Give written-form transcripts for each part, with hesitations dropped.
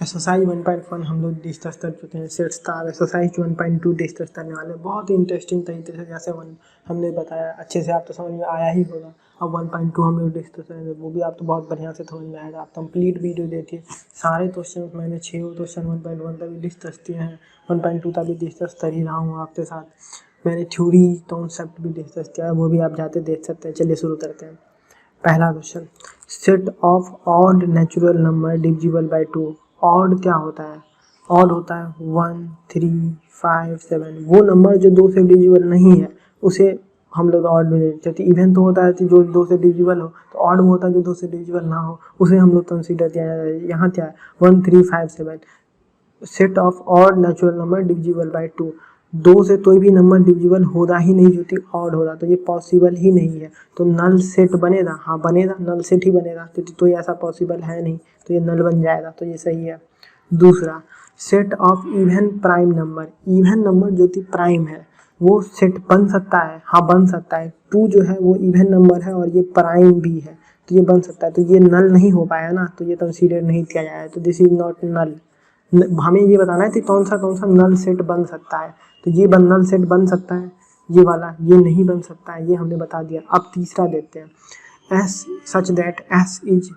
Exercise 1.1 हम लोग discuss कर चुके हैं। सेट्स का एक्सरसाइज 1.2 डिस्कस करने वाले हैं। बहुत ही इंटरेस्टिंग तरीके से जैसे हमने बताया अच्छे से आप तो समझ में आया ही होगा। अब 1.2 हम लोग डिस्कस करेंगे, वो भी आप तो बहुत बढ़िया से समझ में आएगा। आप कंप्लीट वीडियो देखिए, सारे क्वेश्चन मैंने 6 क्वेश्चन 1.1 तक भी डिस्कस किए हैं, 1.2 तक भी डिस्कस कर ही रहा हूँ आपके साथ। मैंने थ्योरी कॉन्सेप्ट भी डिस्कस किया है, वो भी आप जाते देख सकते हैं। चलिए शुरू करते हैं। पहला question, set of odd natural number divisible by 2। Odd क्या होता है? ऑड होता है 1, 3, 5, 7। वो नंबर जो 2 से डिविजिबल नहीं है उसे हम लोग ऑड में लेते हैं। इवन तो होता है जो 2 से डिविजिबल हो, तो ऑड वो होता है जो 2 से डिविजिबल ना हो, उसे हम लोग कंसीडर किया जाता है। यहाँ क्या है? 1, 3, 5, 7 set of odd natural number divisible by 2। 2 से कोई भी नंबर डिविजिबल होगा ही नहीं जो कि ऑड होगा, तो ये पॉसिबल ही नहीं है। तो नल सेट बनेगा? हाँ बनेगा, नल सेट ही बनेगा, क्योंकि तो ये ऐसा पॉसिबल है नहीं, तो ये नल बन जाएगा, तो ये सही है। दूसरा, set of even prime number. Even number जो कि प्राइम है वो सेट बन सकता है? हाँ बन सकता है। 2 जो है वो इवन नंबर है और ये प्राइम भी है, तो ये बन सकता है। तो ये नल नहीं हो पाया ना, तो ये कंसीडर नहीं किया जाएगा, तो दिस इज नॉट नल। हमें ये बताना है कि कौन सा नल सेट बन सकता है। तो ये नल सेट बन सकता है, ये वाला ये नहीं बन सकता है, ये हमने बता दिया। अब तीसरा देखते हैं, S such that S is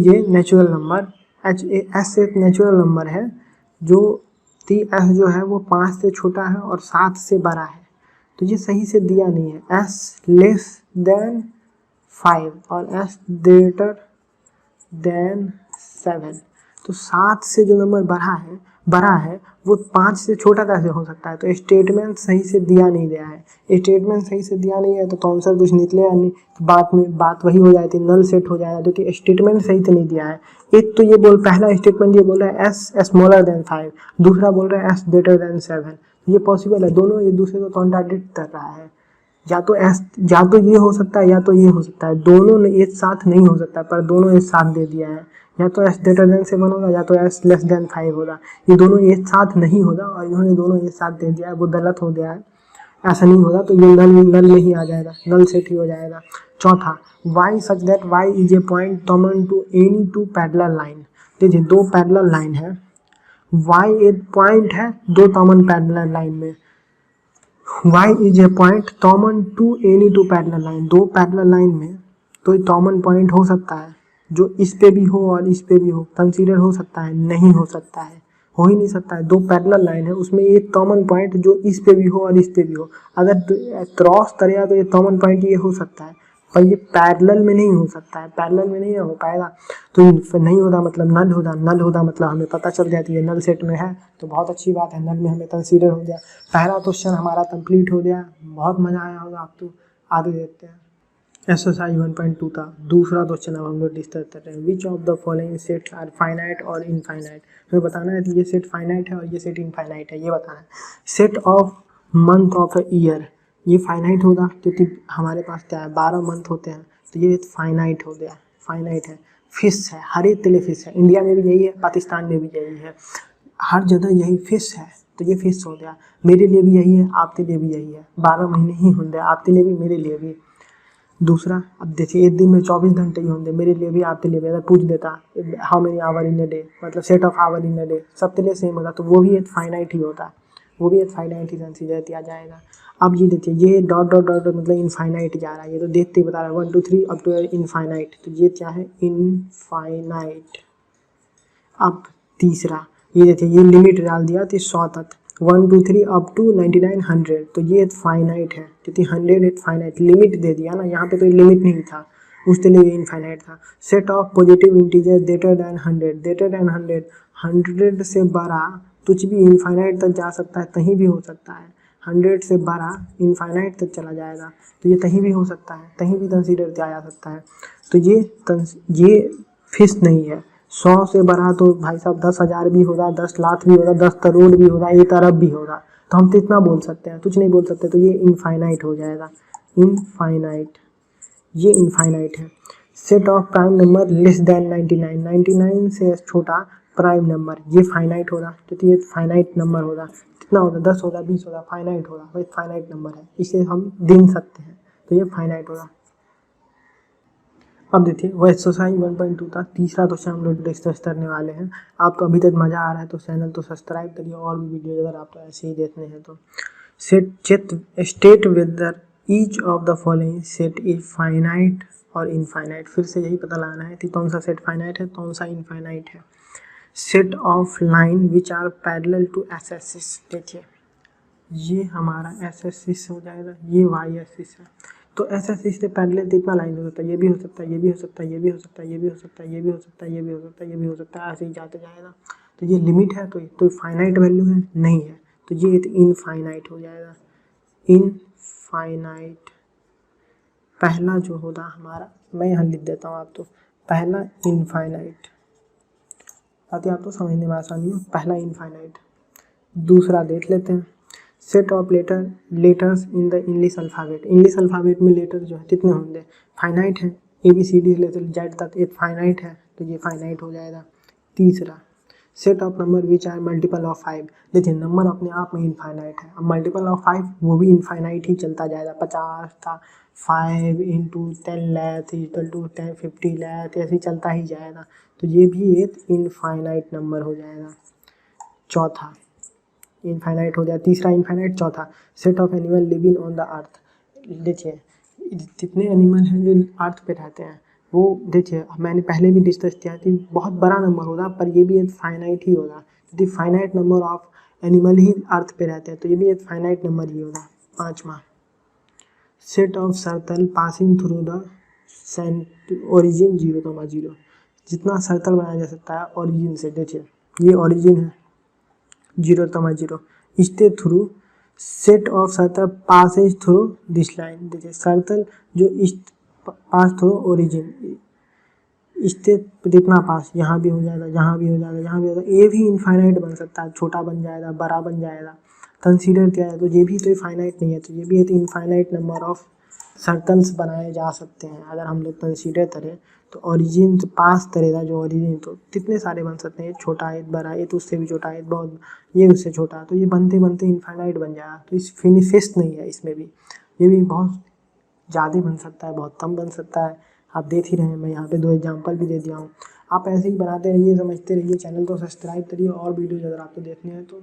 a natural number. S एक नेचुरल नंबर है जो एस जो है वो 5 से छोटा है और 7 से बड़ा है। तो ये सही से दिया नहीं है। एस लेस देन 5 और एस ग्रेटर देन 7। तो 7 से जो नंबर बड़ा है वो 5 से छोटा कैसे हो सकता है? तो स्टेटमेंट सही से दिया नहीं गया है। स्टेटमेंट सही से दिया नहीं है तो आंसर कुछ निकलेगा नहीं, तो बात वही हो जाती है, नल सेट हो जाएगा, क्योंकि स्टेटमेंट सही से नहीं दिया है। एक तो ये पहला स्टेटमेंट ये बोल रहा है एस स्मॉलर देन 5, दूसरा बोल रहा है एस ग्रेटर देन 7। ये पॉसिबल है? दोनों एक दूसरे को कॉन्ट्राडिक्ट कर रहा है। या तो ये हो सकता है या तो ये हो सकता है, दोनों एक साथ नहीं हो सकता, पर दोनों एक साथ दे दिया है। या तो एस ग्रेटर देन 7 होगा या तो एस लेस देन 5 होगा। ये दोनों एक साथ नहीं होगा और इन्होंने दोनों एक साथ दे दिया है, वो गलत हो गया है। ऐसा नहीं होगा, तो ये नल में ही आ जाएगा, नल सेट ही हो जाएगा। चौथा, Y such that Y is a point common to any 2 parallel line. देखिए 2 पैरेलल लाइन है, वाई एक पॉइंट है 2 कॉमन पैरेलल लाइन में। y is a point common to any 2 parallel line. 2 parallel line में तो कॉमन पॉइंट हो सकता है जो इस पे भी हो और इस पे भी हो, कंसीडर हो सकता है? नहीं हो सकता है, हो ही नहीं सकता है। 2 पैरेलल लाइन है, उसमें एक कॉमन पॉइंट जो इस पे भी हो और इस पे भी हो, अगर क्रॉस करेगा तो ये कॉमन पॉइंट ये हो सकता है, पर ये पैरेलल में नहीं हो सकता है, पैरेलल में नहीं हो पाएगा। तो नहीं होता मतलब नल होता मतलब हमें पता चल जाती है नल सेट में है, तो बहुत अच्छी बात है, नल में हमें कंसीडर हो गया। पहला क्वेश्चन हमारा कंप्लीट हो गया, बहुत मजा आया होगा आप तो। आगे देखते हैं एक्सरसाइज 1.2 का दूसरा क्वेश्चन। अब हम लोग डिस्कस कर रहे हैं, which of the following sets are finite और इनफाइनाइट। हमें बताना है कि ये सेट फाइनाइट है और ये सेट इनफाइनाइट है, ये बताना है। Set of month of a year, ये फाइनाइट होगा क्योंकि हमारे पास क्या है 12 मंथ होते हैं, तो ये फाइनाइट हो गया, फाइनाइट है। फिश है, हर एक के लिए फिश है, इंडिया में भी यही है, पाकिस्तान में भी यही है, हर जगह यही फिश है, तो ये फिश हो गया। मेरे लिए भी यही है, आपके लिए भी यही है, 12 महीने ही होंगे, आपके लिए भी मेरे लिए भी। दूसरा, अब देखिए एक दिन में 24 घंटे ही होंगे, मेरे लिए भी आपके लिए भी। अगर पूछ देता how many hour in a day, मतलब set of hour in a day, सबके लिए सेम होगा, तो वो भी एक फाइनाइट ही होता है, वो भी एक फाइनाइट ही कंसीडर किया जाएगा। अब ये देखिए ये डॉट डॉट डॉट मतलब इनफाइनाइट जा रहा है, ये तो देखते ही बता रहा है 1 2 3 अप टू इनफाइनाइट, तो ये क्या है? इनफाइनाइट। अब तीसरा, ये देखिए ये लिमिट डाल दिया तो 100 तक, 1 2 3 अप टू 99 100, तो ये फाइनाइट है क्योंकि 100 एक फाइनाइट लिमिट दे दिया ना, यहाँ पे कोई लिमिट नहीं था, उसके लिए इनफाइनाइट था। Set of positive integer greater than 100, greater than 100, 100 से बड़ा कुछ भी इनफाइनाइट तक जा सकता है, कहीं भी हो सकता है। 100 से बड़ा इनफाइनाइट तक चला जाएगा, तो ये कहीं भी हो सकता है, कहीं भी कंसीडर किया जा सकता है। तो ये फिश नहीं है। 100 से बड़ा तो भाई साहब 10,000 भी होगा, 10 लाख भी होगा, 10 करोड़ भी होगा, 1 अरब भी होगा, तो हम तो इतना बोल सकते हैं, कुछ नहीं बोल सकते, तो ये इनफाइनाइट हो जाएगा, इनफाइनाइट, ये इनफाइनाइट है। Set of prime number less than 99, 99 से छोटा प्राइम नंबर, ये फाइनाइट होगा क्योंकि ये फाइनाइट नंबर होगा। कितना होगा? 10 होगा, 20 होगा, फाइनाइट होगा, भाई फाइनाइट नंबर है, इसे हम गिन सकते हैं, तो ये फाइनाइट होगा। अब देखिए वह एक्सरसाइज 1.2 था, तीसरा क्वेश्चन हम लोग डिस्कस करने वाले हैं। आपको अभी तक मज़ा आ रहा है तो चैनल तो सब्सक्राइब करिए, और भी वीडियो अगर आपको ऐसे ही देखने हैं तो। State whether each of the following set is finite और इनफाइनाइट। फिर से यही पता लगाना है कि कौन सा सेट फाइनाइट है कौन सा इनफाइनाइट है। Set of line which are parallel to x axis. देखिए ये हमारा एस एक्सिस हो जाएगा, ये वाई एक्सिस है, तो एस एक्सिस से पैरेलल कितना लाइन हो सकता है, ये भी हो सकता है, ये भी हो सकता है, ये भी हो सकता है, ये भी हो सकता है, ये भी हो सकता है, ये भी हो सकता है, ये भी हो सकता है, ऐसे ही जाते जाएगा। तो ये लिमिट है, तो फाइनाइट वैल्यू है नहीं है, तो ये इनफाइनाइट हो जाएगा। इनफाइनाइट पहला जो होगा हमारा, मैं यहाँ लिख देता हूँ आप तो, पहला इनफाइनाइट, ताकि आपको समझने में आसानी हो, पहला इनफाइनाइट। दूसरा देख लेते हैं, set of letters in the English alphabet. English alphabet में लेटर जो है कितने होंगे, फाइनाइट है, ए बी सी डी लेकर जेड तक एक फाइनाइट है, तो ये फाइनाइट हो जाएगा। तीसरा, set of number which are multiple of 5। देखिए नंबर अपने आप में इनफाइनाइट है, अब मल्टीपल ऑफ 5 वो भी इनफाइनाइट ही चलता जाएगा। 50 था, 5 इंटू 10 लैथ इक्वल टू 10 50 लैथ, ऐसे ही चलता ही जाएगा, तो ये भी एक इनफाइनाइट नंबर हो जाएगा। चौथा इनफाइनाइट हो गया, तीसरा इनफाइनाइट। चौथा, set of animal living on the earth. देखिए जितने एनिमल हैं जो अर्थ पे रहते हैं, वो देखिए मैंने पहले भी डिस्कस किया कि बहुत बड़ा नंबर होगा, पर ये भी एक फाइनाइट ही होगा, क्योंकि फाइनाइट नंबर ऑफ एनिमल ही अर्थ पे रहते हैं, तो ये भी एक फाइनाइट नंबर ही होगा। पाँचवा, set of circle passing through the origin 0,0। जितना सर्कल बनाया जा सकता है ओरिजिन से, देखिए ये ओरिजिन है 0,0, इसके through set of circle Passage through this line. देखिए सर्कल जो इस पास थ्रू ओरिजिन, इससे कितना पास, यहाँ भी हो जाएगा, यहाँ भी हो जाएगा, यहाँ भी हो जाएगा, ये भी इनफाइनाइट बन सकता है, छोटा बन जाएगा, बड़ा बन जाएगा, कंसीडर किया है तो ये भी तो फाइनाइट नहीं है, तो ये भी एक इनफाइनाइट नंबर ऑफ सर्कल्स बनाए जा सकते हैं अगर हम लोग कंसीडर करें। तो ओरिजिन पास करेगा जो ओरिजिन, तो कितने सारे बन सकते हैं, छोटा एक बड़ा, ये तो उससे भी छोटा है बहुत, ये उससे छोटा, तो ये बनते बनते इनफाइनाइट बन जाएगा। तो इस फिनिशिस्ट नहीं है इसमें भी, ये भी बहुत ज़्यादा बन सकता है, बहुत कम बन सकता है। आप देख ही रहे हैं, मैं यहाँ पे 2 एग्जांपल भी दे दिया हूँ। आप ऐसे ही बनाते रहिए, समझते रहिए, चैनल को सब्सक्राइब करिए, और वीडियो अगर आपको देखने हैं तो।